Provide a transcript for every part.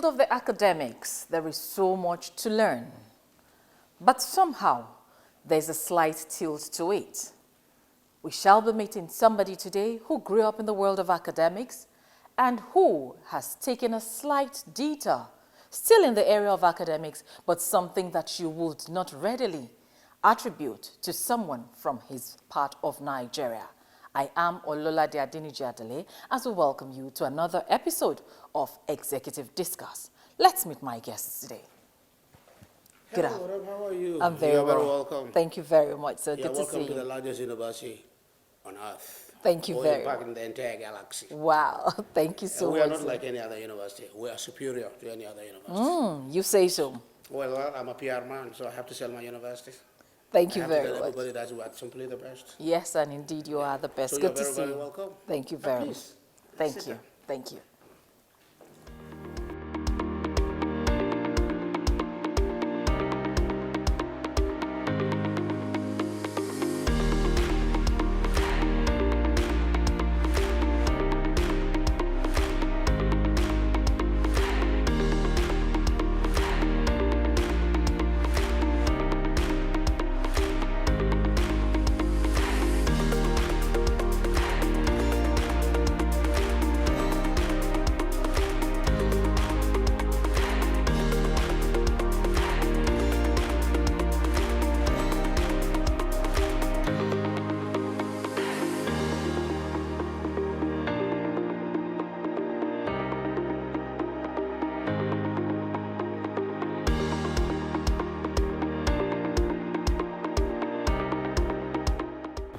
of the academics, there is so much to learn. But somehow, there's a slight tilt to it. We shall be meeting somebody today who grew up in the world of academics and who has taken a slight detour, still in the area of academics, but something that you would not readily attribute to someone from his part of Nigeria. I am Ololade Adiniji as we welcome you to another episode of Executive Discourse. Let's meet my guests today. Hello, madam, how are you? I'm very You're well. very welcome. Thank you very much, sir. You're Good to see welcome to you. the largest university on earth. Thank you very much. much. In the entire galaxy. Wow, thank you so much. We are not sir. like any other university. We are superior to any other university. You say so. Well, I'm a PR man, so I have to sell my university. Thank you I have very to tell much. everybody that we are simply the best. Yes, and indeed you are the best. So Good you're to see very you. welcome. Thank you very much. Please, Thank sit you. down. Thank you.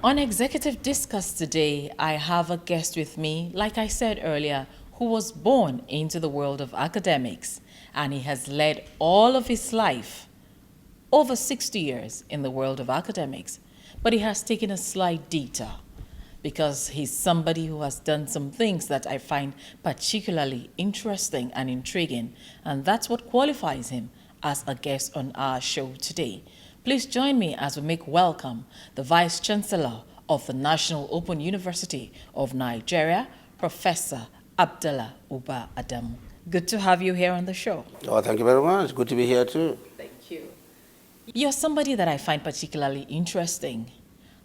On Executive Discuss today, I have a guest with me, like I said earlier, who was born into the world of academics, and he has led all of his life, over 60 years, in the world of academics. But he has taken a slight detour because he's somebody who has done some things that I find particularly interesting and intriguing, and that's what qualifies him as a guest on our show today. Please join me as we make welcome the Vice Chancellor of the National Open University of Nigeria, Professor Abdalla Uba Adamu. Good to have you here on the show. Oh, thank you very much. Good to be here too. Thank you. You're somebody that I find particularly interesting,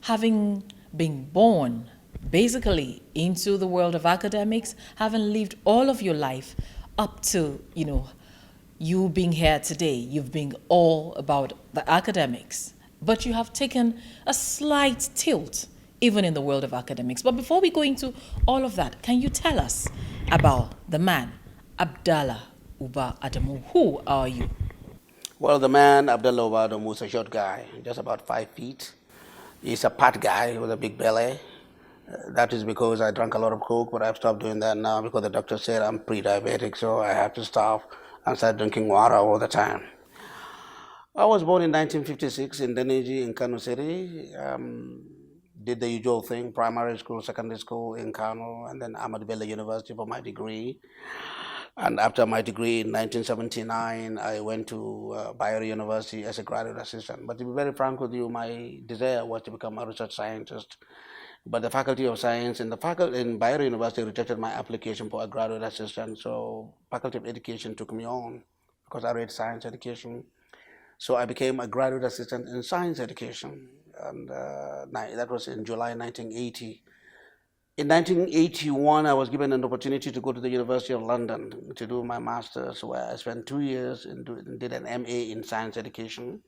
having been born basically into the world of academics, having lived all of your life up to, you being here today. You've been all about the academics, but you have taken a slight tilt even in the world of academics. But before we go into all of that, can you tell us about the man, Abdalla Uba Adamu? Who are you? Well, the man, Abdalla Uba Adamu, is a short guy, just about 5 feet. He's a fat guy with a big belly. That is because I drank a lot of Coke, but I've stopped doing that now because the doctor said I'm pre-diabetic, so I have to stop and start drinking water all the time. I was born in 1956 in NTAi in Kano City. Did the usual thing, primary school, secondary school in Kano, and then Abdalla University for my degree. And after my degree in 1979, I went to Bayero University as a graduate assistant. But to be very frank with you, my desire was to become a research scientist. But the Faculty of Science in Bayero University rejected my application for a graduate assistant. So Faculty of Education took me on because I read science education. So I became a graduate assistant in science education. And that was in July 1980. In 1981, I was given an opportunity to go to the University of London to do my master's, where I spent 2 years and did an MA in science education.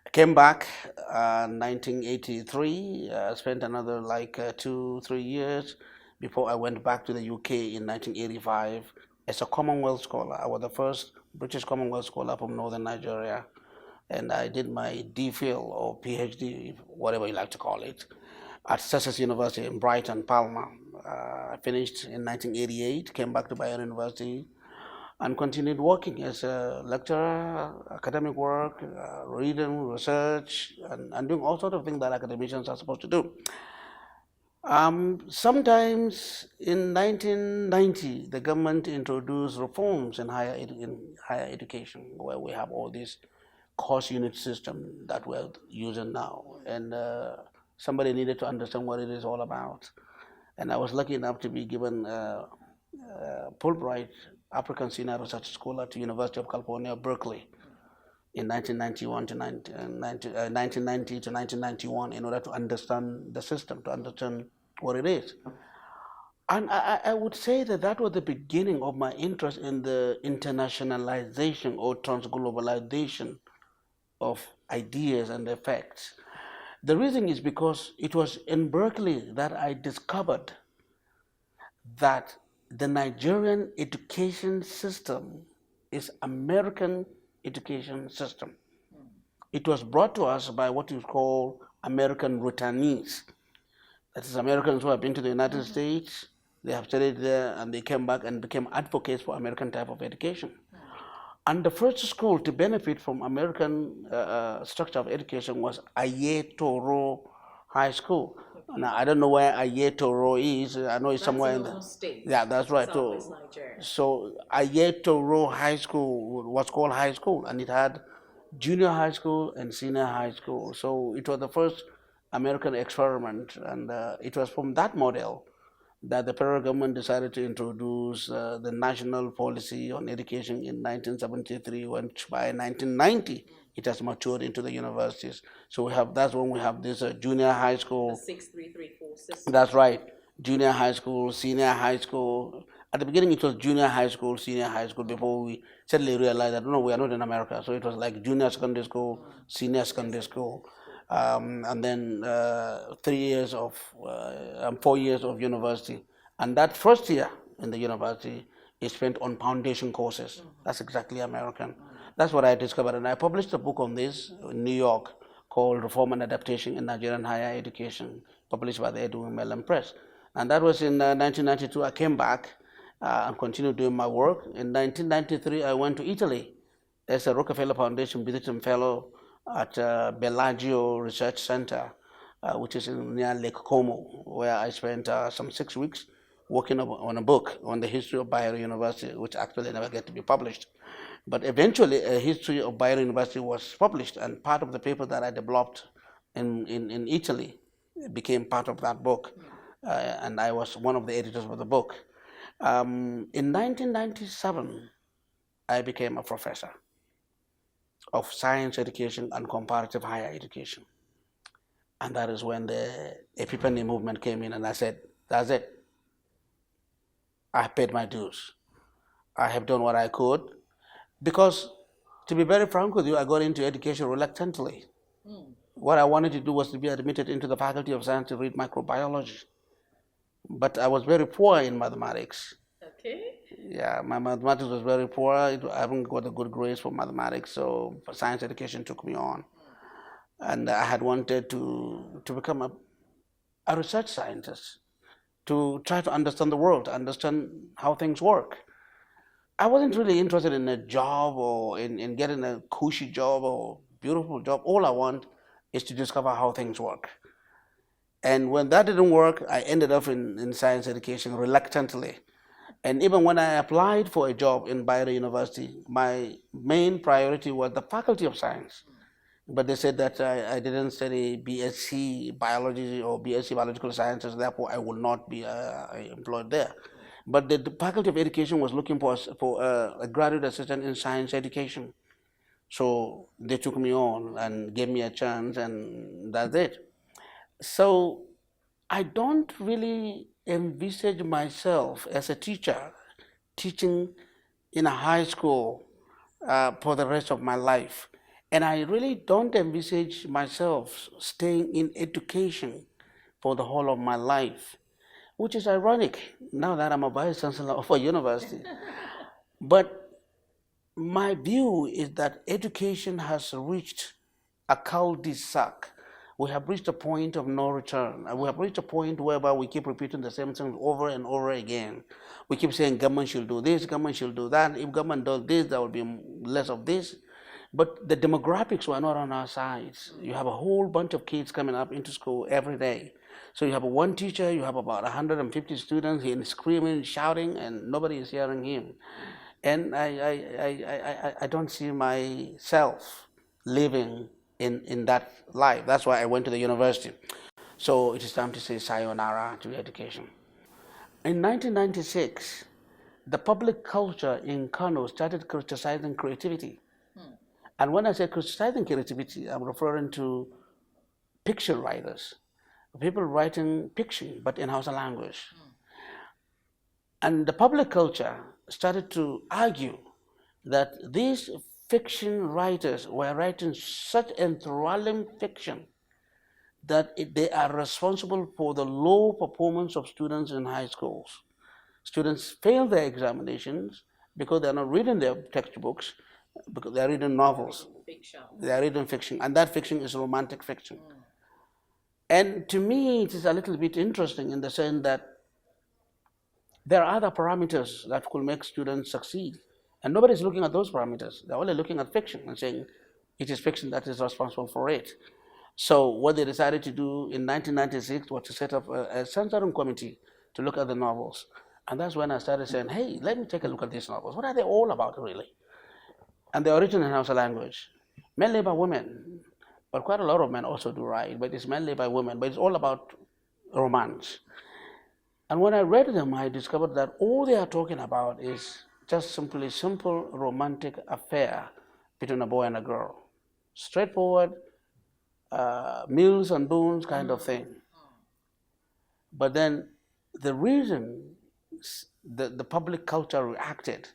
I came back in 1983, spent another 2-3 years before I went back to the UK in 1985 as a Commonwealth scholar. I was the first British Commonwealth scholar from Northern Nigeria, and I did my DPhil or PhD, whatever you like to call it, at Sussex University in Brighton, Palma. I finished in 1988, came back to Bayero University, and continued working as a lecturer, academic work, reading, research, and doing all sorts of things that academicians are supposed to do. Sometimes in 1990, the government introduced reforms in higher education, where we have all these course unit system that we're using now. And somebody needed to understand what it is all about. And I was lucky enough to be given Fulbright African Senior Research School at the University of California, Berkeley, in 1990 to 1991, in order to understand the system, to understand what it is. And I would say that that was the beginning of my interest in the internationalization or transglobalization of ideas and effects. The reason is because it was in Berkeley that I discovered that the Nigerian education system is American education system. It was brought to us by what you call American returnees. That is, Americans who have been to the United States, they have studied there, and they came back and became advocates for American type of education. And the first school to benefit from American structure of education was Ayetoro High School. Now, I don't know where Ayetoro is. I know it's somewhere in the state. Yeah, that's right. So Ayetoro High School was called high school, and it had junior high school and senior high school. So it was the first American experiment, and it was from that model that the federal government decided to introduce the national policy on education in 1973, when by 1990 it has matured into the universities. So that's when we have this junior high school. 6334 system. That's right. Junior high school, senior high school. At the beginning, it was junior high school, senior high school, before we suddenly realized that no, we are not in America. So it was like junior secondary school, senior secondary school, and then 4 years of university. And that first year in the university is spent on foundation courses. That's exactly American. That's what I discovered. And I published a book on this in New York called Reform and Adaptation in Nigerian Higher Education, published by the Edwin Mellon Press. And that was in 1992. I came back and continued doing my work. In 1993, I went to Italy as a Rockefeller Foundation visiting fellow at Bellagio Research Center, which is near Lake Como, where I spent some 6 weeks working on a book on the history of Bayero University, which actually never get to be published. But eventually, a history of Bayero University was published, and part of the paper that I developed in Italy became part of that book, and I was one of the editors of the book. In 1997, I became a professor of science education and comparative higher education. And that is when the Epiphany movement came in, and I said, that's it. I paid my dues. I have done what I could, because to be very frank with you, I got into education reluctantly. What I wanted to do was to be admitted into the Faculty of Science to read microbiology. But I was very poor in mathematics. Okay. Yeah, my mathematics was very poor. I haven't got a good grades for mathematics, so science education took me on. And I had wanted to become a research scientist, to try to understand the world, understand how things work. I wasn't really interested in a job or in getting a cushy job or beautiful job. All I want is to discover how things work. And when that didn't work, I ended up in science education reluctantly. And even when I applied for a job in Bayero University, my main priority was the Faculty of Science. But they said that I didn't study BSc Biology or BSc Biological Sciences, therefore I will not be employed there. But the Faculty of Education was looking for a graduate assistant in science education. So they took me on and gave me a chance, and that's it. So I don't really envisage myself as a teacher teaching in a high school for the rest of my life. And I really don't envisage myself staying in education for the whole of my life, which is ironic now that I'm a vice chancellor of a university. But my view is that education has reached a cul-de-sac. We have reached a point of no return. We have reached a point whereby we keep repeating the same things over and over again. We keep saying government should do this, government should do that. If government does this, there will be less of this. But the demographics were not on our sides. You have a whole bunch of kids coming up into school every day. So you have one teacher, you have about 150 students, he's screaming, shouting, and nobody is hearing him. And I don't see myself living in that life. That's why I went to the university. So it is time to say sayonara to education. In 1996, the public culture in Kano started criticizing creativity. And when I say criticizing creativity, I'm referring to fiction writers, people writing fiction but in Hausa language. And the public culture started to argue that these fiction writers were writing such enthralling fiction that they are responsible for the low performance of students in high schools. Students fail their examinations because they are not reading their textbooks, because they are reading novels. Fiction. They are reading fiction, and that fiction is romantic fiction. And to me, it is a little bit interesting in the sense that there are other parameters that could make students succeed. And nobody's looking at those parameters. They're only looking at fiction and saying it is fiction that is responsible for it. So what they decided to do in 1996 was to set up a censoring committee to look at the novels. And that's when I started saying, hey, let me take a look at these novels. What are they all about, really? And they are written in Hausa language, mainly by women, but quite a lot of men also do write, but it's mainly by women, but it's all about romance. And when I read them, I discovered that all they are talking about is just simply simple romantic affair between a boy and a girl. Straightforward, meals and boons kind of thing. But then the reason the public culture reacted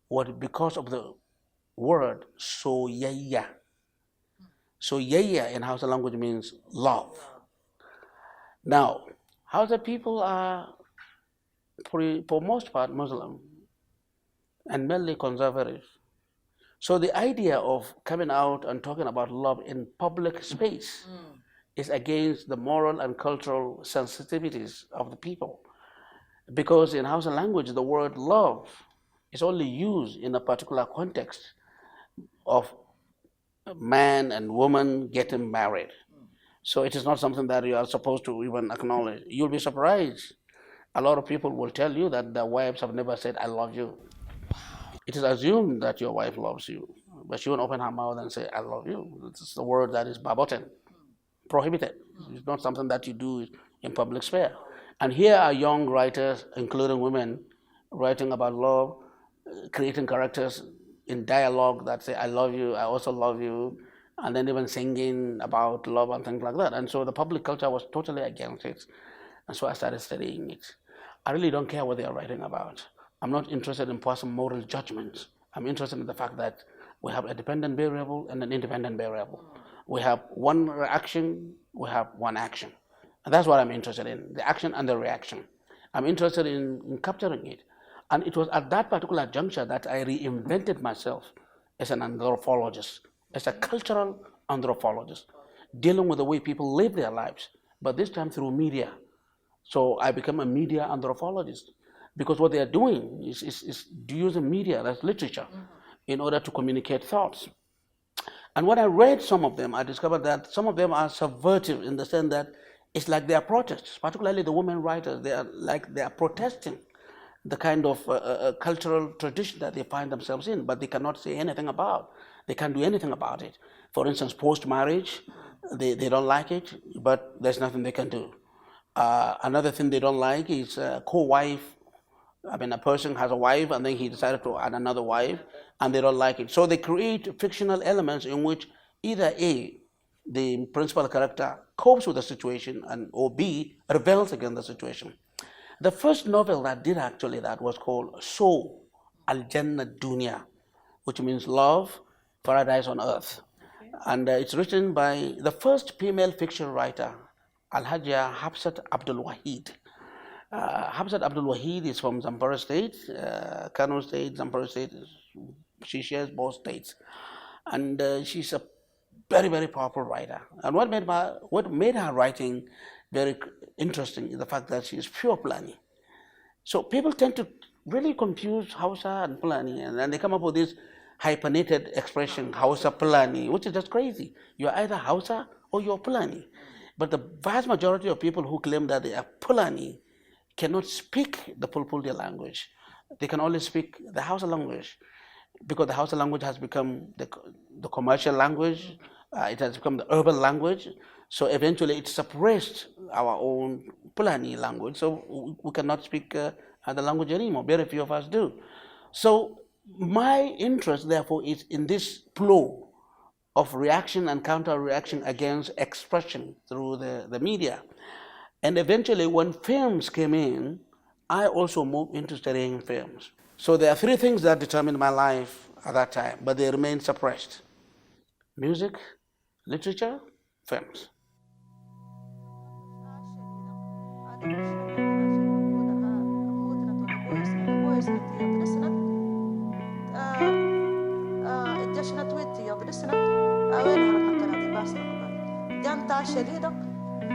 was because of the word soyayya. Soyayya in Hausa language means love. Now, Hausa people are, for most part, Muslim and mainly conservative. So the idea of coming out and talking about love in public space is against the moral and cultural sensitivities of the people. Because in Hausa language, the word love is only used in a particular context of man and woman getting married. So it is not something that you are supposed to even acknowledge. You'll be surprised. A lot of people will tell you that their wives have never said, I love you. It is assumed that your wife loves you, but she won't open her mouth and say, I love you. It's the word that is verboten, prohibited. It's not something that you do in public sphere. And here are young writers, including women, writing about love, creating characters in dialogue that say, I love you, I also love you, and then even singing about love and things like that. And so the public culture was totally against it. And so I started studying it. I really don't care what they are writing about. I'm not interested in passing moral judgments. I'm interested in the fact that we have a dependent variable and an independent variable. We have one reaction, we have one action. And that's what I'm interested in, the action and the reaction. I'm interested in capturing it. And it was at that particular juncture that I reinvented myself as an anthropologist, as a cultural anthropologist, dealing with the way people live their lives, but this time through media. So I became a media anthropologist because what they are doing is using media, that's literature, in order to communicate thoughts. And when I read some of them, I discovered that some of them are subversive in the sense that it's like they are protests, particularly the women writers. They are protesting the kind of cultural tradition that they find themselves in, but they cannot say anything about. They can't do anything about it. For instance, post-marriage, they don't like it, but there's nothing they can do. Another thing they don't like is co-wife. I mean, a person has a wife and then he decided to add another wife and they don't like it. So they create fictional elements in which either A, the principal character copes with the situation, and or B, rebels against the situation. The first novel that did actually that was called Soul, Al-Jannah Dunya, which means love, paradise on earth. And it's written by the first female fiction writer, Al-Hajjah Hafsat Abdul Wahid. Hafsat Abdul Wahid is from Zamfara State, Kano State, Zamfara State. She shares both states. And she's a very, very powerful writer. And what made her writing very interesting is the fact that she is pure Fulani. So people tend to really confuse Hausa and Fulani, and then they come up with this hyphenated expression, Hausa Fulani, which is just crazy. You're either Hausa or you're Fulani. But the vast majority of people who claim that they are Fulani cannot speak the Pulpulde language. They can only speak the Hausa language because the Hausa language has become the commercial language. It has become the urban language. So eventually it suppressed our own Fulani language. So we cannot speak the language anymore. Very few of us do. So my interest, therefore, is in this flow of reaction and counter-reaction against expression through the media. And eventually, when films came in, I also moved into studying films. So there are three things that determined my life at that time, but they remain suppressed: music, literature, films.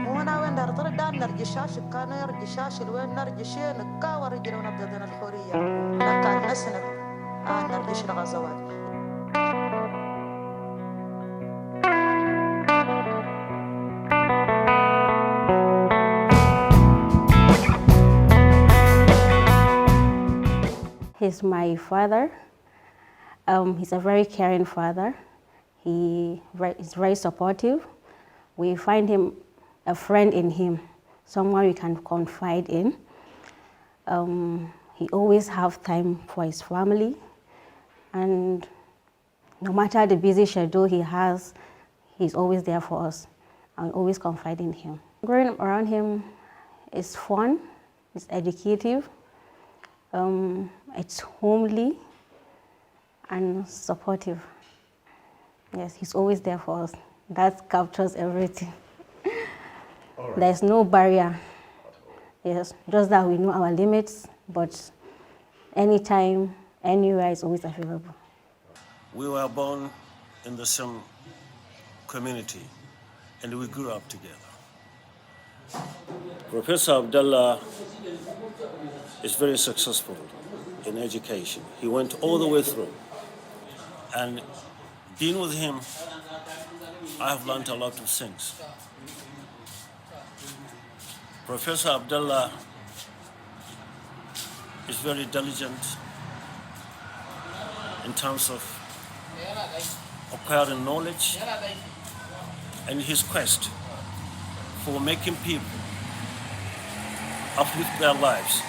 وانا وين دار طرد دار نرجشاش كانوا يرجشاش الوين نرجشين نكاور رجل ونضدنا الحوريه كان نسند نرجش الغزوات. He's my father. He's a very caring father. He is very supportive. We find him a friend in him, someone we can confide in. He always have time for his family, and no matter the busy schedule he has, he's always there for us. I always confide in him. Growing around him is fun, it's educative, it's homely and supportive. Yes, he's always there for us. That captures everything. Right. There's no barrier. Yes, just that we know our limits, but anytime, anywhere is always available. We were born in the same community and we grew up together. Professor Abdalla is very successful in education. He went all the way through. And being with him, I have learned a lot of things. Professor Abdalla is very diligent in terms of acquiring knowledge and his quest for making people uplift their lives,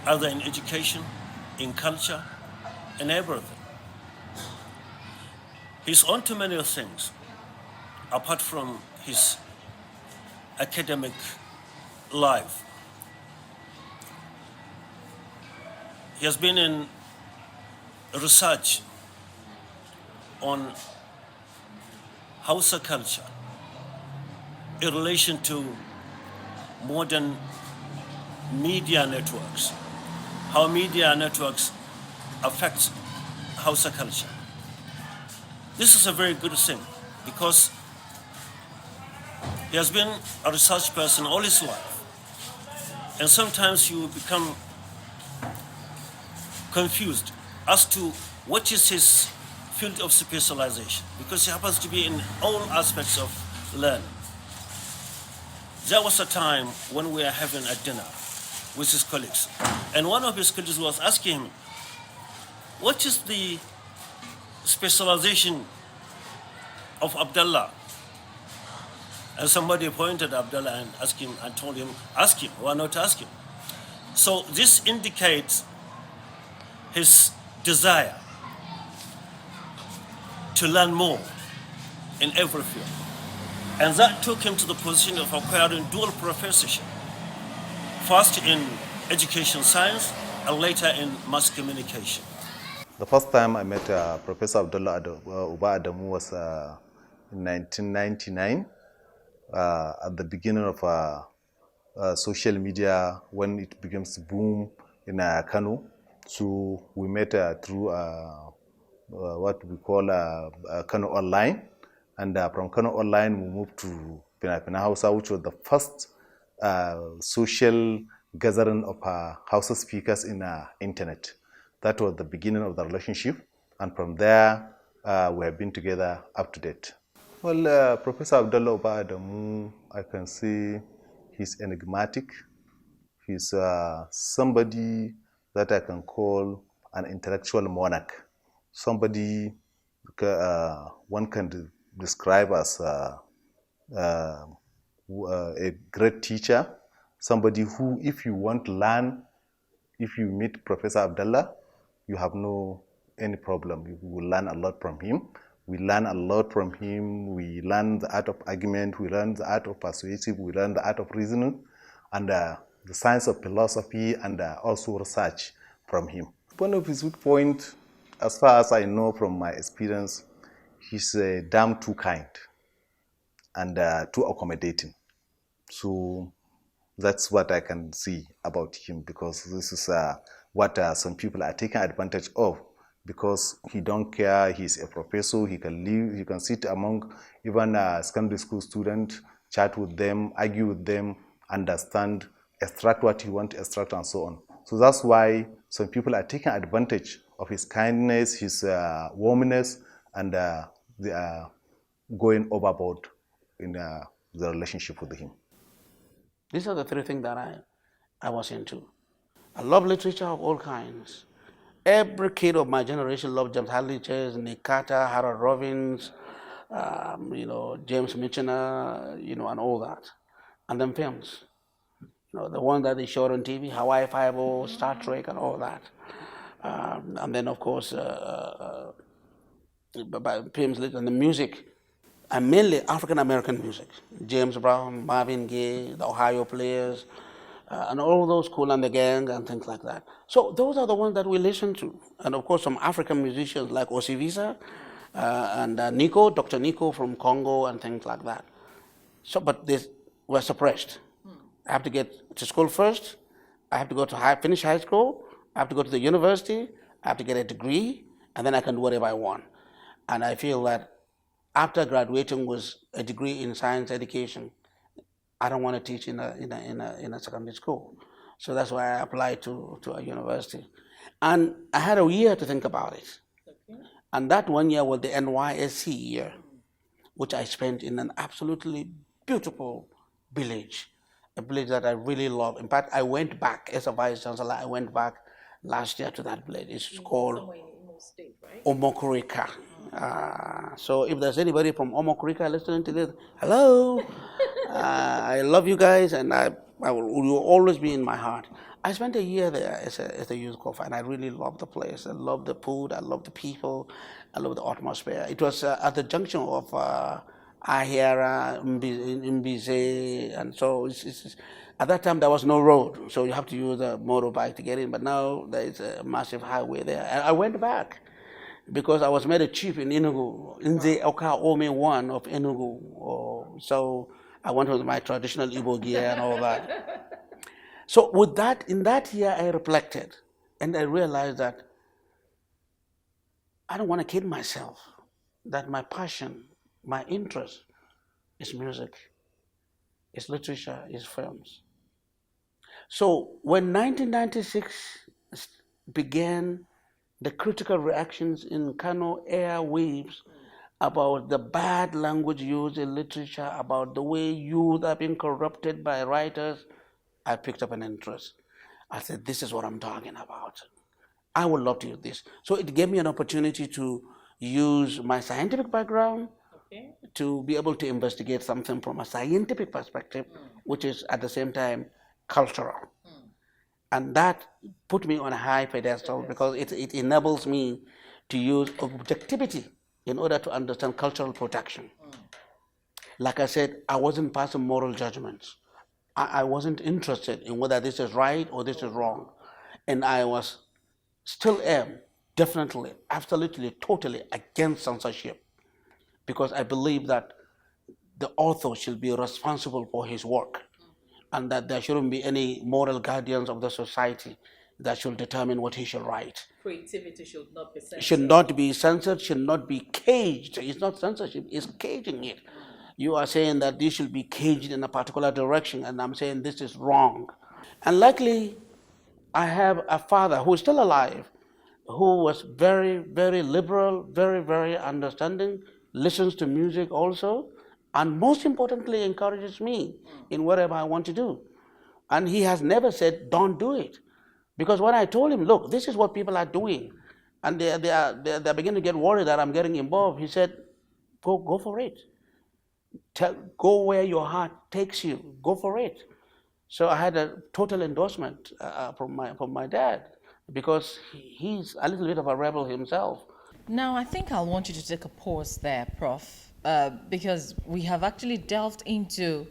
either in education, in culture, in everything. He's on to many things, apart from his academic life. He has been in research on Hausa culture in relation to modern media networks, how media networks affect Hausa culture. This is a very good thing because he has been a research person all his life. And sometimes you become confused as to what is his field of specialization, because he happens to be in all aspects of learning. There was a time when we were having a dinner with his colleagues, and one of his colleagues was asking him, what is the specialization of Abdalla? And somebody pointed at Abdalla and asked him and told him, ask him, why not ask him? So this indicates his desire to learn more in every field. And that took him to the position of acquiring dual professorship, first in education science and later in mass communication. The first time I met Professor Abdalla Uba Adamu was in 1999, at the beginning of social media, when it began to boom in Kano. So we met through what we call Kano Online, and from Kano Online we moved to Pina Hausa, which was the first social gathering of Hausa speakers in internet. That was the beginning of the relationship, and from there we have been together up to date. Well, Professor Abdalla Uba Adamu, I can say he's enigmatic. He's somebody that I can call an intellectual monarch. Somebody one can describe as a great teacher, somebody who, if you want to learn, if you meet Professor Abdalla, you have no any problem. You will learn a lot from him. We learn a lot from him. We learn the art of argument. We learn the art of persuasive. We learn the art of reasoning, and the science of philosophy, and also research from him. One of his weak points, as far as I know from my experience, he's damn too kind and too accommodating. So that's what I can see about him, because this is what some people are taking advantage of, because he don't care. He's a professor. He can live. He can sit among even secondary school students, chat with them, argue with them, understand, extract what he wants to extract, and so on. So that's why some people are taking advantage of his kindness, his warmness, and they are going overboard in the relationship with him. These are the three things that I was into. I love literature of all kinds. Every kid of my generation loved James Hadley Chase, Nick Carter, Harold Robbins, James Michener, and all that. And then films. The one that they showed on TV, Hawaii Five-O, Star Trek, and all that. And then, of course, films and the music, and mainly African-American music. James Brown, Marvin Gaye, the Ohio Players, and all those Kool and the Gang and things like that. So those are the ones that we listen to. And of course, some African musicians like Osivisa and Nico, Dr. Nico from Congo and things like that. So, but they were suppressed. I have to get to school first. I have to go to finish high school. I have to go to the university. I have to get a degree, and then I can do whatever I want. And I feel that after graduating with a degree in science education, I don't want to teach in a secondary school. So that's why I applied to a university. And I had a year to think about it. Okay. And that 1 year was the NYSC year, which I spent in an absolutely beautiful village, a village that I really love. In fact, I went back as a vice chancellor. I went back last year to that village. It's called State, right? Omokurika. So if there's anybody from Omokurika listening to this, hello. I love you guys, and I will always be in my heart. I spent a year there as a youth corps, and I really loved the place. I loved the food. I loved the people. I loved the atmosphere. It was at the junction of Ahera, Mbize, and so at that time there was no road, so you have to use a motorbike to get in. But now there is a massive highway there. And I went back because I was made a chief in Enugu, in the Oka Ome 1 of Enugu. So I went with my traditional Igbo gear and all that. So with that, in that year, I reflected, and I realized that I don't want to kid myself, that my passion, my interest is music, is literature, is films. So when 1996 began, the critical reactions in Kano airwaves about the bad language used in literature, about the way youth are being corrupted by writers, I picked up an interest. I said, this is what I'm talking about. I would love to use this. So it gave me an opportunity to use my scientific background to be able to investigate something from a scientific perspective, which is at the same time cultural. And that put me on a high pedestal because it enables me to use objectivity in order to understand cultural protection. Like I said, I wasn't passing moral judgments. I wasn't interested in whether this is right or this is wrong. And I still am definitely, absolutely, totally against censorship, because I believe that the author should be responsible for his work, and that there shouldn't be any moral guardians of the society that should determine what he should write. Creativity should not be censored. Should not be censored, should not be caged. It's not censorship, it's caging it. You are saying that this should be caged in a particular direction, and I'm saying this is wrong. And luckily, I have a father who is still alive, who was very, very liberal, very, very understanding, listens to music also, and most importantly, encourages me in whatever I want to do. And he has never said, don't do it. Because when I told him, look, this is what people are doing, and they're beginning to get worried that I'm getting involved, he said, go for it. Go where your heart takes you. Go for it. So I had a total endorsement from my dad, because he's a little bit of a rebel himself. Now, I think I'll want you to take a pause there, Prof, because we have actually delved into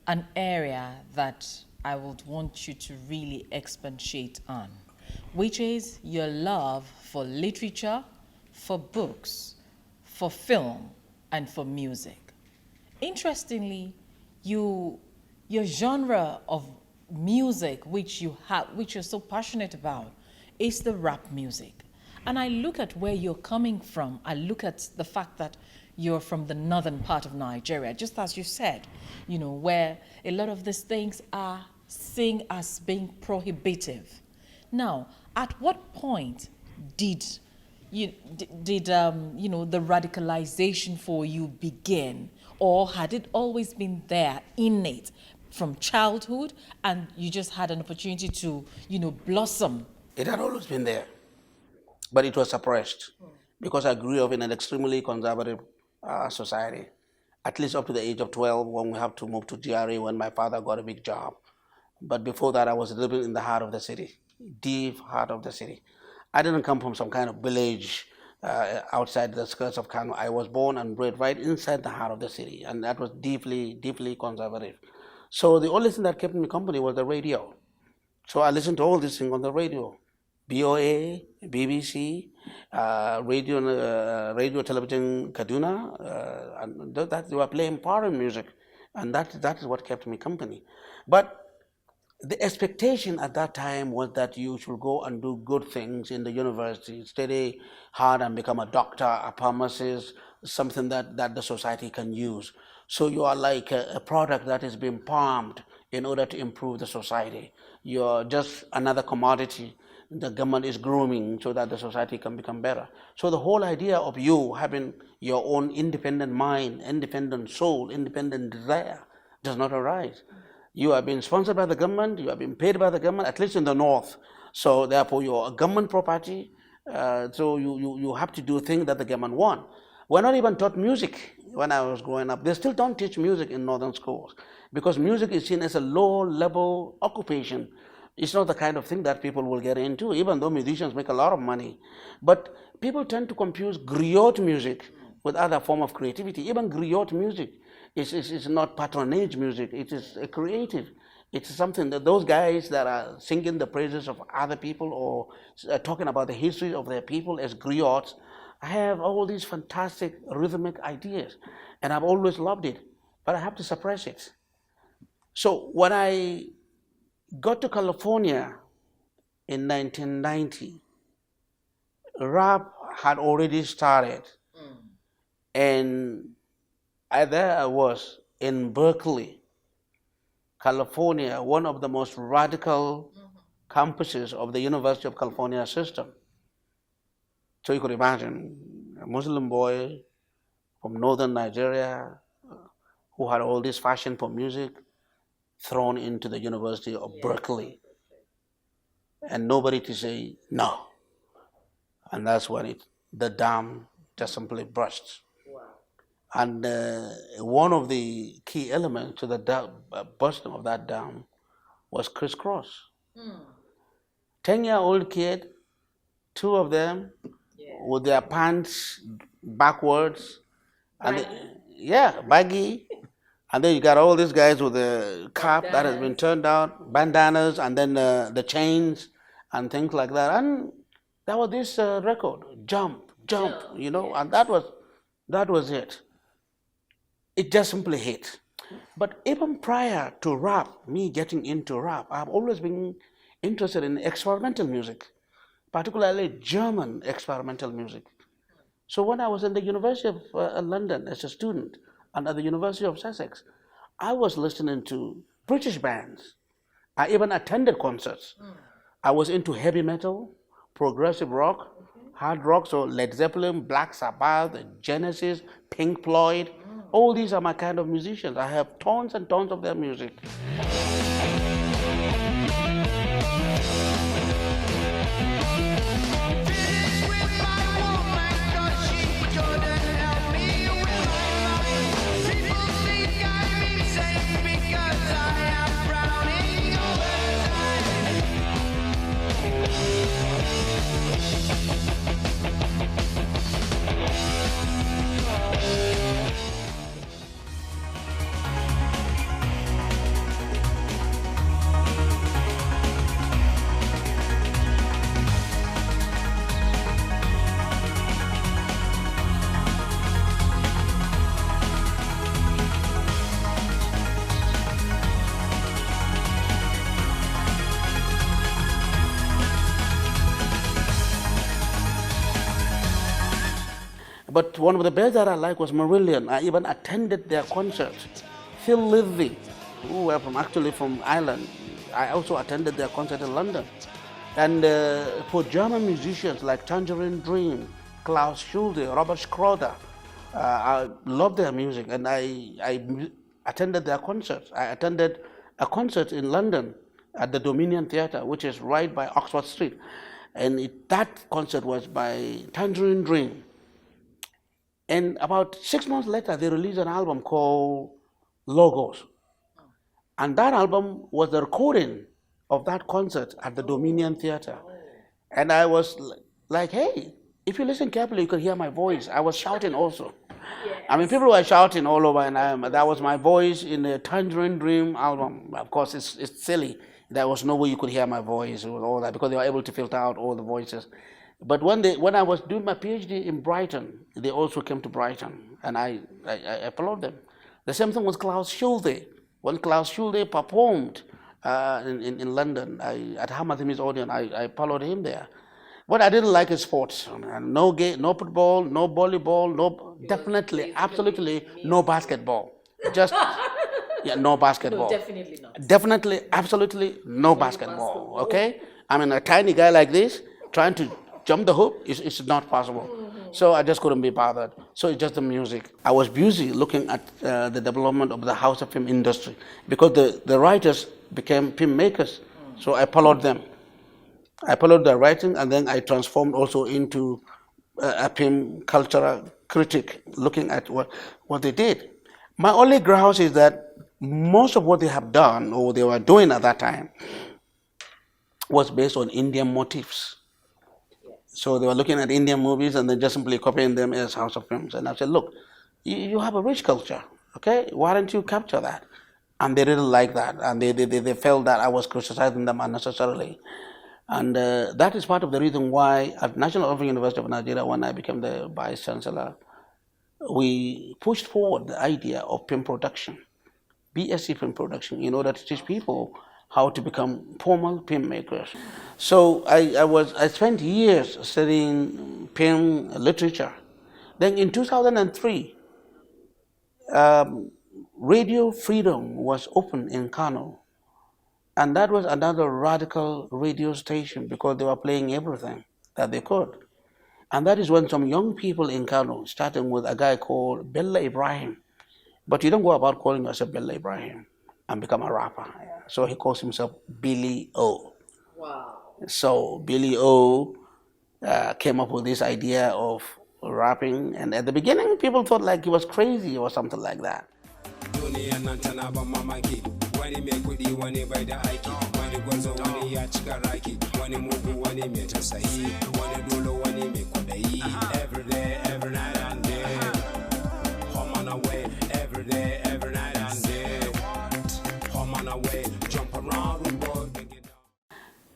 an area that I would want you to really expatiate on, which is your love for literature, for books, for film, and for music. Interestingly, your genre of music which you're so passionate about is the rap music. And I look at where you're coming from. I look at the fact that you're from the northern part of Nigeria, just as you said, where a lot of these things are seen as being prohibitive. Now, at what point did the radicalization for you begin, or had it always been there, innate, from childhood, and you just had an opportunity to, blossom? It had always been there, but it was suppressed because I grew up in an extremely conservative society, at least up to the age of 12, when we have to move to GRA when my father got a big job. But before that, I was living in the heart of the city, deep heart of the city. I didn't come from some kind of village outside the skirts of Kano. I was born and bred right inside the heart of the city, and that was deeply, deeply conservative. So the only thing that kept me company was the radio. So I listened to all these things on the radio. BOA, BBC, radio television Kaduna, and that they were playing foreign music, and that is what kept me company. But the expectation at that time was that you should go and do good things in the university, study hard and become a doctor, a pharmacist, something that the society can use. So you are like a product that is being palmed in order to improve the society. You're just another commodity the government is grooming so that the society can become better. So the whole idea of you having your own independent mind, independent soul, independent desire does not arise. You are being sponsored by the government, you are being paid by the government, at least in the north. So therefore you're a government property, so you have to do things that the government want. We're not even taught music when I was growing up. They still don't teach music in northern schools because music is seen as a low-level occupation. It's not the kind of thing that people will get into, even though musicians make a lot of money. But people tend to confuse griot music with other form of creativity. Even griot music is not patronage music. It is creative. It's something that those guys that are singing the praises of other people or talking about the history of their people as griots have all these fantastic rhythmic ideas. And I've always loved it, but I have to suppress it. So when I got to California in 1990, rap had already started. And there I was in Berkeley, California, one of the most radical campuses of the University of California system. So you could imagine a Muslim boy from northern Nigeria who had all this passion for music thrown into the University of Berkeley, and nobody to say no. And that's when the dam just simply burst. Wow. And one of the key elements to the bursting of that dam was crisscross. 10-year-old kid, two of them with their pants backwards, and baggy. And then you got all these guys with the cap that has been turned down, bandanas, and then the chains and things like that. And that was this record, jump, and that was it. It just simply hit. But even prior to rap, me getting into rap, I've always been interested in experimental music, particularly German experimental music. So when I was in the University of London as a student, and at the University of Sussex, I was listening to British bands. I even attended concerts. I was into heavy metal, progressive rock, hard rock, so Led Zeppelin, Black Sabbath, Genesis, Pink Floyd. All these are my kind of musicians. I have tons and tons of their music. Because I am brown But one of the best that I like was Marillion. I even attended their concert. Phil Lively, who were actually from Ireland, I also attended their concert in London. And for German musicians like Tangerine Dream, Klaus Schulze, Robert Schroeder, I love their music, and I attended their concerts. I attended a concert in London at the Dominion Theatre, which is right by Oxford Street. And that concert was by Tangerine Dream. And about 6 months later, they released an album called Logos. And that album was the recording of that concert at the Dominion Theatre. And I was like, hey, if you listen carefully, you could hear my voice. I was shouting also. Yes. I mean, people were shouting all over, and that was my voice in the Tangerine Dream album. Of course, it's silly. There was no way you could hear my voice or all that, because they were able to filter out all the voices. But when I was doing my PhD in Brighton, they also came to Brighton, and I followed them. The same thing with Klaus Schulze. When Klaus Schulze performed in London at Hammersmith Odeon, I followed him there. But I didn't like his sports. No football, no volleyball, definitely, absolutely no basketball. Just, yeah, no basketball. No, definitely not. Definitely, absolutely no basketball, okay? I mean, a tiny guy like this, trying to jump the hoop, it's not possible. So I just couldn't be bothered. So it's just the music. I was busy looking at the development of the house of film industry, because the writers became filmmakers. So I followed them. I followed their writing, and then I transformed also into a film cultural critic, looking at what they did. My only grounds is that most of what they have done, or they were doing at that time, was based on Indian motifs. So they were looking at Indian movies and then just simply copying them as house of films. And I said, look, you have a rich culture, okay? Why don't you capture that? And they didn't like that, and they felt that I was criticizing them unnecessarily. And that is part of the reason why at National Open University of Nigeria, when I became the Vice Chancellor, we pushed forward the idea of film production, BSc film production, in order to teach people how to become formal filmmakers. So I spent years studying film literature. Then in 2003, Radio Freedom was opened in Kano. And that was another radical radio station, because they were playing everything that they could. And that is when some young people in Kano, starting with a guy called Bella Ibrahim, but you don't go about calling yourself Bella Ibrahim and become a rapper. So he calls himself Billy O. Wow. So Billy O came up with this idea of rapping, and at the beginning people thought like he was crazy or something like that.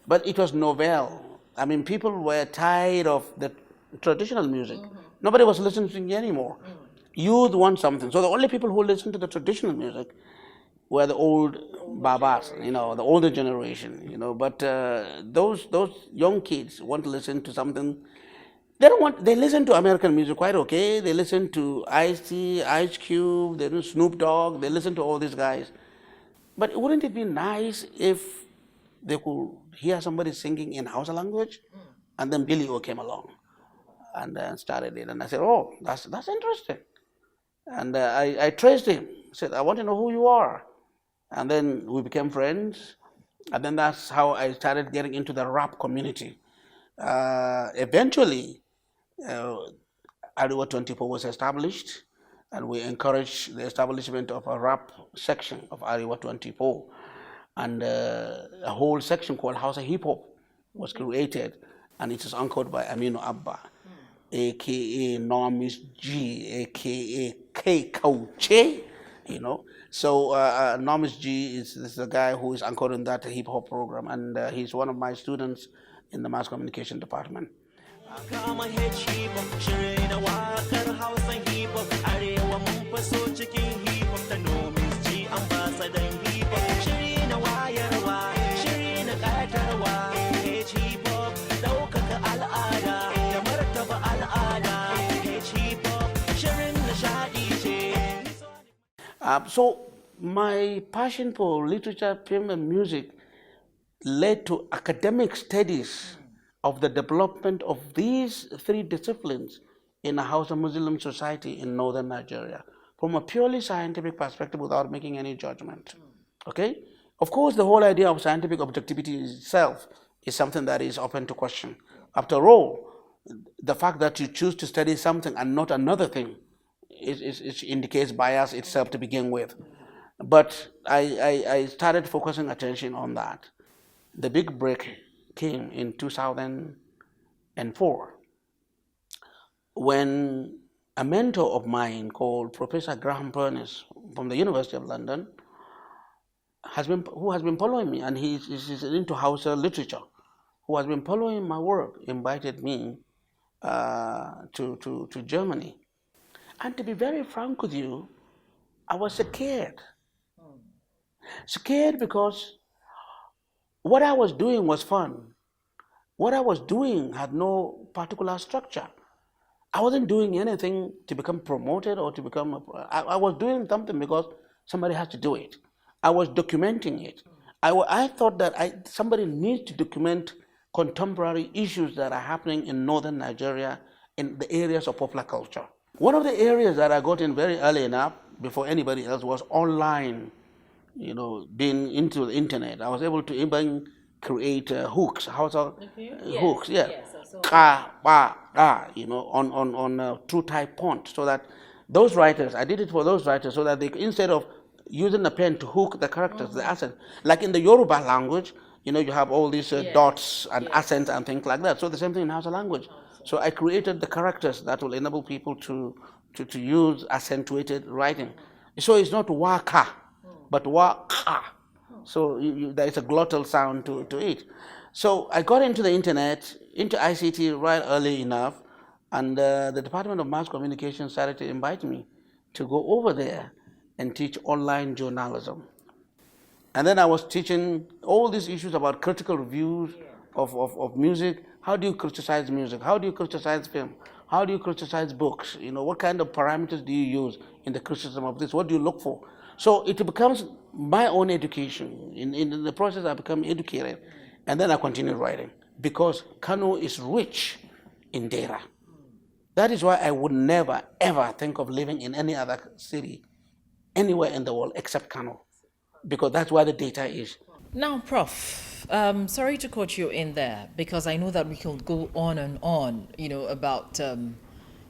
But it was novel. I mean, people were tired of the traditional music. Nobody was listening to it anymore. Youth want something. So the only people who listened to the traditional music were the old babas, the older generation, But those young kids want to listen to something. They listen to American music quite okay. They listen to Ice-T, Ice Cube, they listen to Snoop Dogg, they listen to all these guys. But wouldn't it be nice if they could hear somebody singing in Hausa language? And then Billy O came along and started it. And I said, oh, that's interesting. And I traced him. I said, I want to know who you are. And then we became friends. And then that's how I started getting into the rap community. Eventually, Ariwa 24 was established, and we encouraged the establishment of a rap section of Ariwa 24. And a whole section called Hausa Hip Hop was created, and it is anchored by Aminu Abba, aka Nomis G, aka K Kauche, So Nomis G is the guy who is anchored in that hip hop program, and he's one of my students in the mass communication department. So my passion for literature, film, and music led to academic studies of the development of these three disciplines in a Hausa Muslim society in northern Nigeria from a purely scientific perspective without making any judgment. Okay? Of course, the whole idea of scientific objectivity itself is something that is open to question. After all, the fact that you choose to study something and not another thing it indicates bias itself to begin with. But I started focusing attention on that. The big break came in 2004 when a mentor of mine called Professor Graham Pernis from the University of London who has been following me, and he's into Hausa literature, who has been following my work, invited me to Germany. And to be very frank with you, I was scared. Scared because what I was doing was fun. What I was doing had no particular structure. I wasn't doing anything to become promoted or to become, I was doing something because somebody had to do it. I was documenting it. I thought that somebody needs to document contemporary issues that are happening in northern Nigeria in the areas of popular culture. One of the areas that I got in very early enough, before anybody else, was online, being into the internet. I was able to even create hooks, hooks, yeah. Ka, ba, da, on true type font, so that those writers, I did it for those writers, so that they, instead of using a pen to hook the characters, the accent, like in the Yoruba language, you have all these dots and accents and things like that. So the same thing in Hausa language. So I created the characters that will enable people to use accentuated writing. So it's not waka, but waka. So there is a glottal sound to it. So I got into the internet, into ICT right early enough, and the Department of Mass Communication started to invite me to go over there and teach online journalism. And then I was teaching all these issues about critical reviews of music. How do you criticize music? How do you criticize film? How do you criticize books? What kind of parameters do you use in the criticism of this? What do you look for? So it becomes my own education. In the process, I become educated. And then I continue writing because Kano is rich in data. That is why I would never, ever think of living in any other city anywhere in the world except Kano, because that's where the data is. Now, Prof, sorry to cut you in there because I know that we can go on and on, about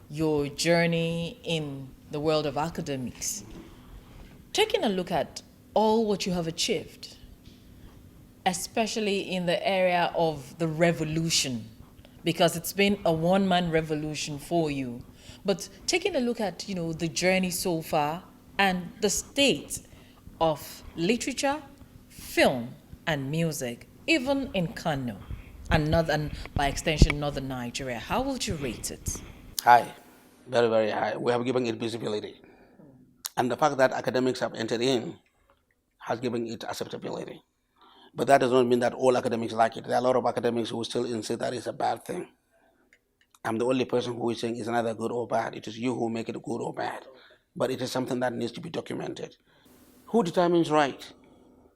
your journey in the world of academics. Taking a look at all what you have achieved, especially in the area of the revolution, because it's been a one-man revolution for you. But taking a look at, the journey so far and the state of literature, film, and music, even in Kano, and by extension, northern Nigeria, how would you rate it? High, very, very high. We have given it visibility. And the fact that academics have entered in has given it acceptability. But that does not mean that all academics like it. There are a lot of academics who still insist that it's a bad thing. I'm the only person who is saying it's neither good or bad. It is you who make it good or bad. But it is something that needs to be documented. Who determines right?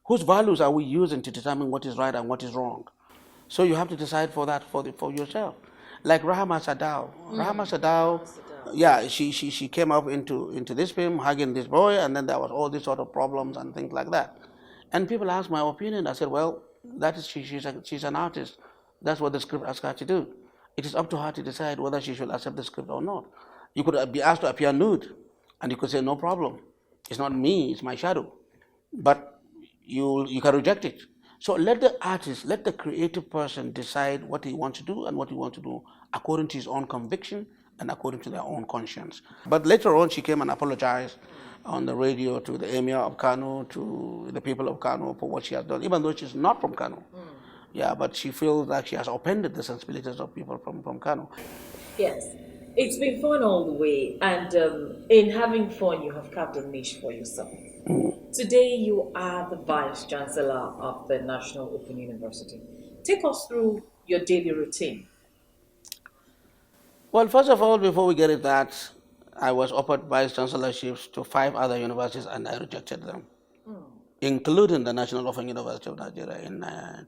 Whose values are we using to determine what is right and what is wrong? So you have to decide for that for yourself. Like Rahama Sadao. Rahama Sadao, yeah, she came up into this film, hugging this boy, and then there was all these sort of problems and things like that. And people asked my opinion. I said, well, that is she's an artist. That's what the script asks her to do. It is up to her to decide whether she should accept the script or not. You could be asked to appear nude, and you could say, no problem. It's not me, it's my shadow. But you can reject it. So let the artist, let the creative person decide what he wants to do and what he wants to do according to his own conviction and according to their own conscience. But later on, she came and apologized on the radio to the Emir of Kano, to the people of Kano for what she has done, even though she's not from Kano. Yeah, but she feels like she has offended the sensibilities of people from Kano. Yes, it's been fun all the way, and in having fun, you have carved a niche for yourself. Today, you are the Vice Chancellor of the National Open University. Take us through your daily routine. Well, first of all, before we get at that, I was offered vice chancellorships to 5 other universities and I rejected them, including the National Open University of Nigeria in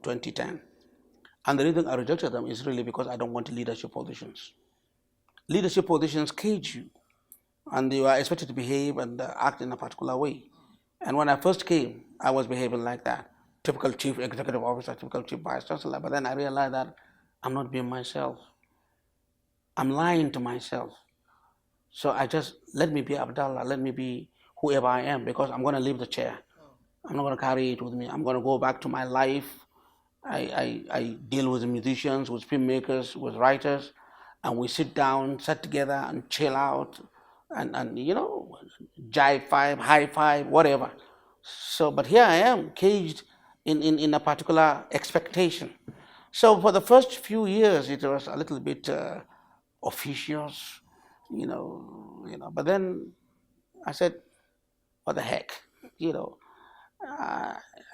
2010. And the reason I rejected them is really because I don't want leadership positions. Leadership positions cage you, and you are expected to behave and act in a particular way. And when I first came, I was behaving like that. Typical chief executive officer, typical chief vice chancellor. But then I realized that I'm not being myself. I'm lying to myself. So I just, let me be Abdallah, let me be whoever I am, because I'm going to leave the chair. I'm not going to carry it with me. I'm going to go back to my life. I deal with musicians, with filmmakers, with writers, and we sit down, sit together and chill out and you know, jive five, high five, whatever. So, but here I am, caged in a particular expectation. So for the first few years, it was a little bit officious, but then I said, what the heck,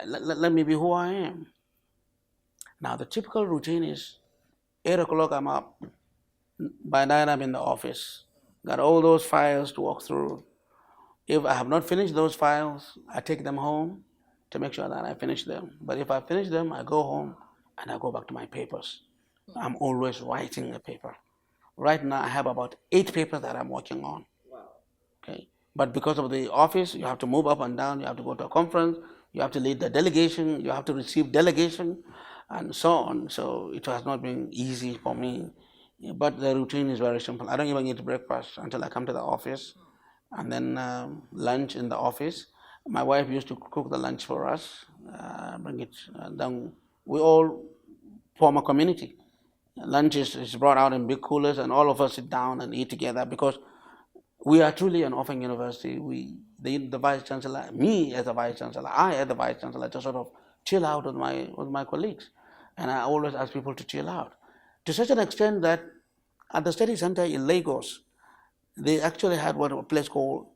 let me be who I am. Now the typical routine is 8 o'clock I'm up, by 9 I'm in the office, got all those files to walk through. If I have not finished those files, I take them home to make sure that I finish them. But if I finish them, I go home and I go back to my papers. I'm always writing a paper. Right now I have about 8 papers that I'm working on. Okay. But because of the office, you have to move up and down, you have to go to a conference, you have to lead the delegation, you have to receive delegation, and so on. So it has not been easy for me. But the routine is very simple. I don't even eat breakfast until I come to the office, and then lunch in the office. My wife used to cook the lunch for us, bring it down. We all form a community. Lunch is brought out in big coolers, and all of us sit down and eat together because we are truly an open university. The vice chancellor, me as a vice chancellor, I as the vice chancellor, just sort of chill out with my colleagues, and I always ask people to chill out, to such an extent that at the study center in Lagos, they actually had a place called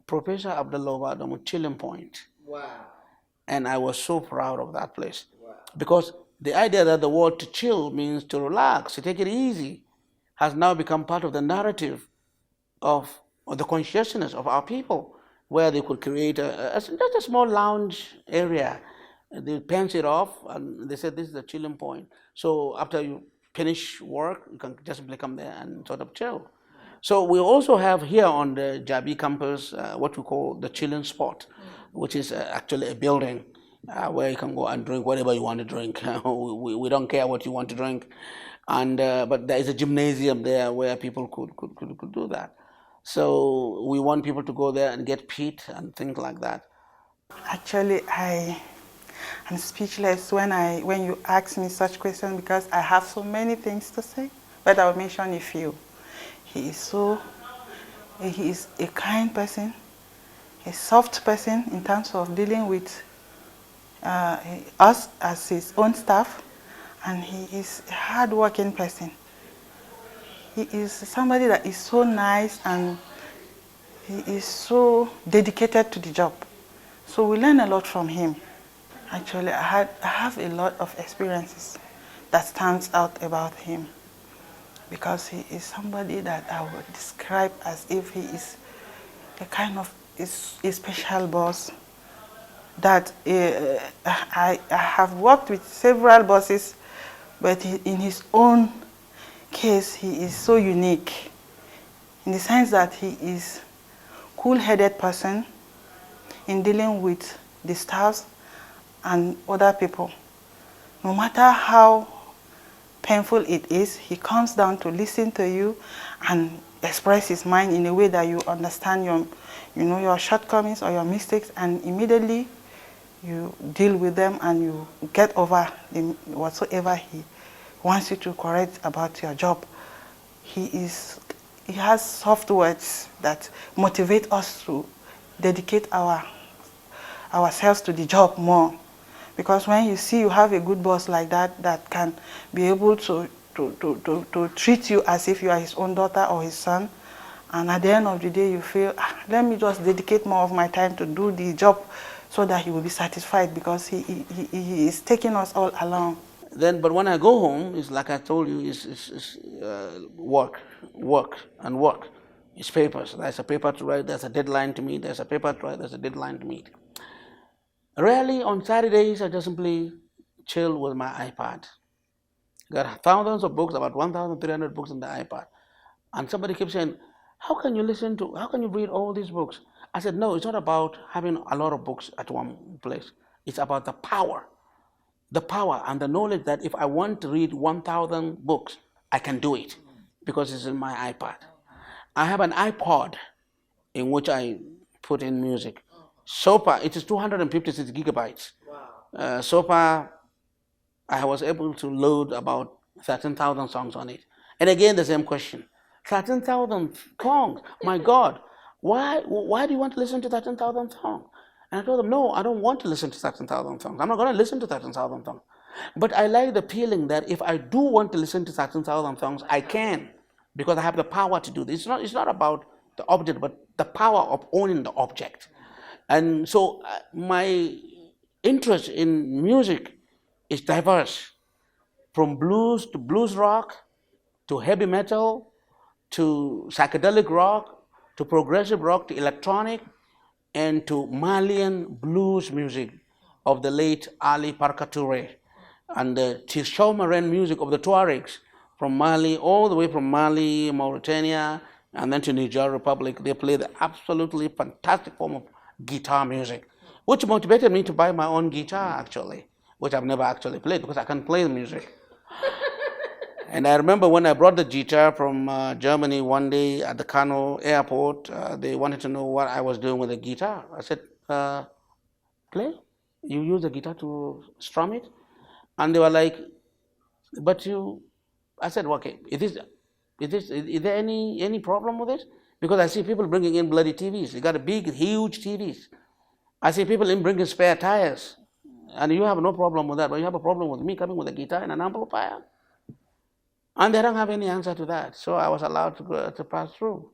Professor Abdalla Uba Adamu Chilling Point. Wow! And I was so proud of that place. Wow. Because the idea that the word to chill means to relax, to take it easy, has now become part of the narrative of the consciousness of our people, where they could create just a small lounge area. They pence it off, and they said this is a chilling point. So after you finish work, you can just simply come there and sort of chill. So we also have here on the Jabi campus what we call the chilling spot, which is actually a building where you can go and drink whatever you want to drink. we don't care what you want to drink, and but there is a gymnasium there where people could do that. So we want people to go there and get fit and things like that. Actually, I'm speechless when you ask me such questions because I have so many things to say, but I'll mention a few. He is a kind person, a soft person in terms of dealing with us as his own staff, and he is a hard-working person. He is somebody that is so nice and he is so dedicated to the job. So we learn a lot from him. Actually, I have a lot of experiences that stands out about him because he is somebody that I would describe as if he is a kind of a special boss that I have worked with several bosses, but in his own case, he is so unique in the sense that he is cool-headed person in dealing with the staffs and other people. No matter how painful it is, he comes down to listen to you and express his mind in a way that you understand your shortcomings or your mistakes, and immediately you deal with them and you get over whatsoever he wants you to correct about your job. He has soft words that motivate us to dedicate ourselves to the job more. Because when you see you have a good boss like that, that can be able to treat you as if you are his own daughter or his son, and at the end of the day you feel, let me just dedicate more of my time to do the job so that he will be satisfied because he is taking us all along. Then, but when I go home, it's like I told you, it's work, and work. It's papers. There's a paper to write, there's a deadline to meet, there's a paper to write, there's a deadline to meet. Rarely on Saturdays, I just simply chill with my iPad. Got thousands of books, about 1,300 books in the iPad. And somebody keeps saying, how can you read all these books? I said, no, it's not about having a lot of books at one place. It's about the power and the knowledge that if I want to read 1,000 books, I can do it because it's in my iPad. I have an iPod in which I put in music. So far, it is 256 gigabytes. Wow. So far, I was able to load about 13,000 songs on it. And again, the same question. 13,000 songs, my God, why do you want to listen to 13,000 songs? And I told them, no, I don't want to listen to 13,000 songs. I'm not going to listen to 13,000 songs. But I like the feeling that if I do want to listen to 13,000 songs, I can, because I have the power to do this. It's not about the object, but the power of owning the object. And so my interest in music is diverse, from blues to blues rock, to heavy metal, to psychedelic rock, to progressive rock, to electronic, and to Malian blues music of the late Ali Parka Touré, and the Tishomaran music of the Tuaregs from Mali, all the way from Mali, Mauritania, and then to Niger Republic. They play the absolutely fantastic form of guitar music, which motivated me to buy my own guitar, actually, which I've never actually played because I can't play the music. And I remember when I brought the guitar from Germany one day at the Kano airport, they wanted to know what I was doing with the guitar. I said, play? You use the guitar to strum it? And they were like, but you, I said, okay, is there any problem with it? Because I see people bringing in bloody TVs. They got a big, huge TVs. I see people in bringing spare tires. And you have no problem with that, but you have a problem with me coming with a guitar and an amplifier. And they don't have any answer to that. So I was allowed to pass through.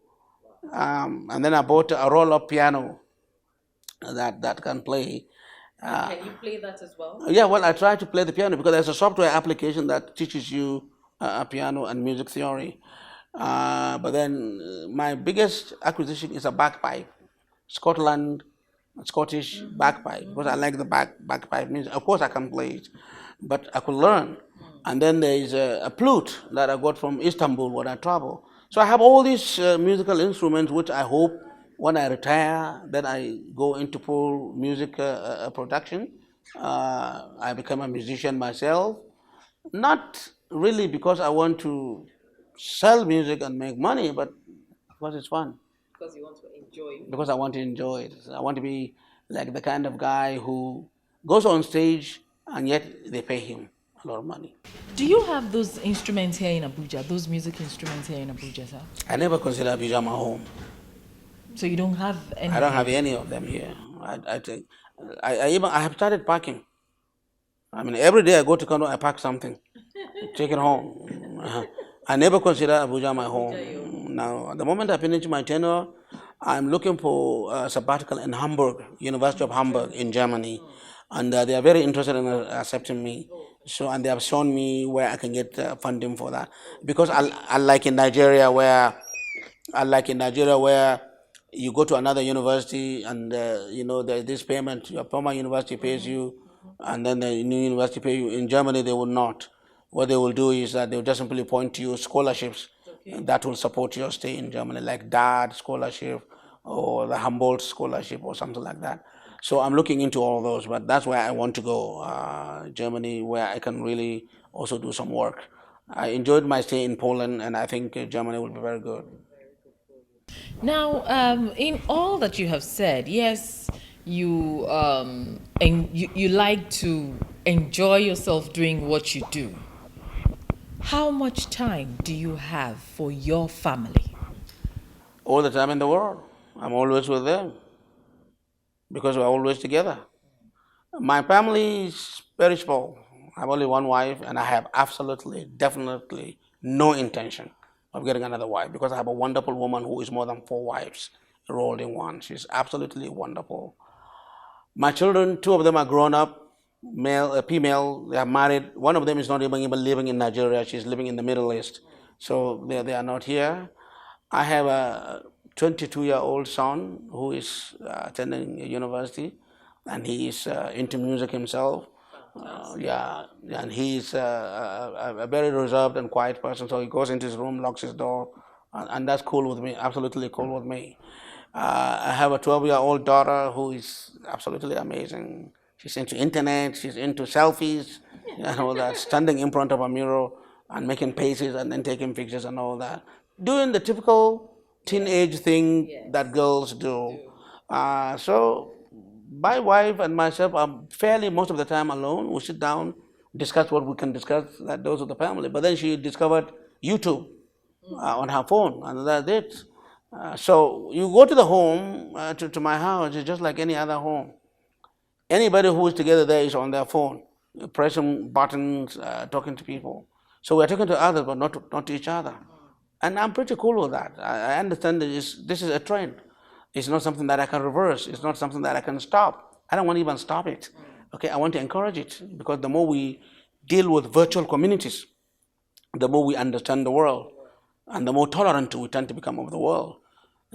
And then I bought a roll-up piano that can play. Can you play that as well? Yeah, well, I try to play the piano because there's a software application that teaches you piano and music theory. But then my biggest acquisition is a bagpipe, Scottish bagpipe, because I like the bagpipe music. Of course, I can play it, but I could learn. And then there is a flute that I got from Istanbul when I travel. So I have all these musical instruments, which I hope when I retire, then I go into full music production. I become a musician myself, not really because I want to sell music and make money, but because it's fun. Because you want to enjoy it. Because I want to enjoy it. I want to be like the kind of guy who goes on stage and yet they pay him a lot of money. Do you have those instruments here in Abuja, those music instruments here in Abuja, sir? I never consider Abuja my home. So you don't have any? I don't have any of them here. I have started packing. I mean, every day I go to Kano, I pack something, take it home. I never consider Abuja my home. Now, at the moment I finish my tenure, I'm looking for a sabbatical in Hamburg, University of Hamburg in Germany. And they are very interested in accepting me. So, and they have shown me where I can get funding for that. Because unlike in Nigeria where you go to another university and there's this payment, your former university pays you, and then the new university pays you. In Germany, they will not. What they will do is that they will just simply point to you scholarships that will support your stay in Germany, like DAD scholarship or the Humboldt scholarship or something like that. So I'm looking into all those, but that's where I want to go, Germany, where I can really also do some work. I enjoyed my stay in Poland, and I think Germany will be very good. Now, in all that you have said, yes, you like to enjoy yourself doing what you do. How much time do you have for your family? All the time in the world. I'm always with them because we're always together. My family is very small. I have only one wife, and I have absolutely, definitely no intention of getting another wife because I have a wonderful woman who is more than 4 wives rolled in one. She's absolutely wonderful. My children, 2 of them are grown up, female, they are married. One of them is not even living in Nigeria. She's living in the Middle East. So they are not here. I have 22-year-old son who is attending a university, and he is into music himself. Yeah, and he's a very reserved and quiet person. So he goes into his room, locks his door, and that's cool with me. Absolutely cool with me. I have a 12-year-old daughter who is absolutely amazing. She's into internet. She's into selfies, that standing in front of a mirror and making paces and then taking pictures and all that, doing the typical teenage thing that girls do. So my wife and myself are fairly most of the time alone. We sit down, discuss what we can discuss, those of the family. But then she discovered YouTube on her phone, and that's it. So you go to the home, to my house, it's just like any other home. Anybody who is together there is on their phone, pressing buttons, talking to people. So we're talking to others, but not to each other. And I'm pretty cool with that. I understand that this is a trend. It's not something that I can reverse. It's not something that I can stop. I don't want to even stop it. Okay, I want to encourage it, because the more we deal with virtual communities, the more we understand the world, and the more tolerant we tend to become of the world.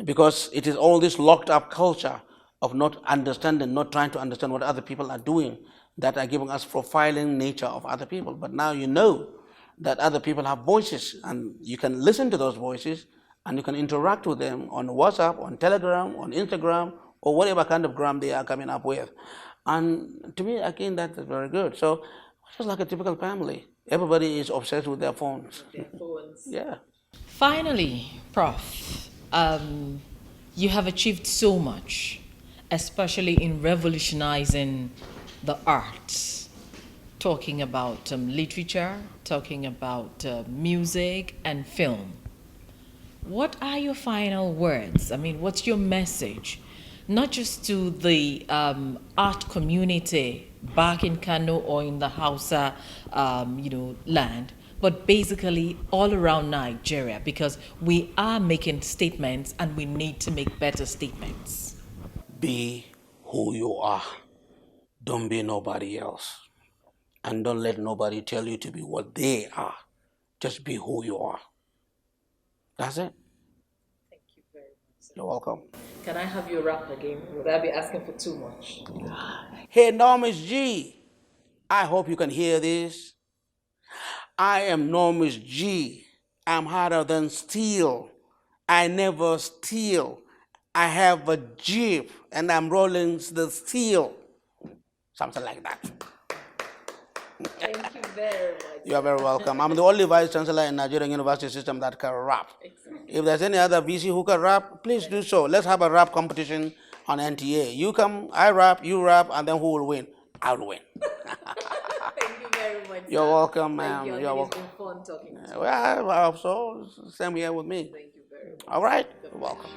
Because it is all this locked up culture of not understanding, not trying to understand what other people are doing, that are giving us profiling nature of other people. But now you know that other people have voices, and you can listen to those voices, and you can interact with them on WhatsApp, on Telegram, on Instagram, or whatever kind of gram they are coming up with. And to me, again, that's very good. So it's just like a typical family. Everybody is obsessed with their phones. Yeah. Finally, Prof, you have achieved so much, especially in revolutionizing the arts, talking about literature, talking about music and film. What are your final words? I mean, what's your message? Not just to the art community back in Kano or in the Hausa, land, but basically all around Nigeria, because we are making statements and we need to make better statements. Be who you are. Don't be nobody else. And don't let nobody tell you to be what they are. Just be who you are. That's it. Thank you very much. You're welcome. Can I have your rap again? Would I be asking for too much? Hey, enormous G. I hope you can hear this. I am enormous G. I'm harder than steel. I never steal. I have a Jeep and I'm rolling the steel. Something like that. Thank you very much. You are very welcome. I'm the only vice chancellor in Nigerian university system that can rap. If there's any other VC who can rap, please do so. Let's have a rap competition on NTA. You come, I rap, you rap, and then who will win? I'll win. Thank you very much. You're welcome, ma'am. Thank you. You're welcome. It's been fun talking to you. Well, I hope so. Same here with me. Thank you very much. All right? You're welcome.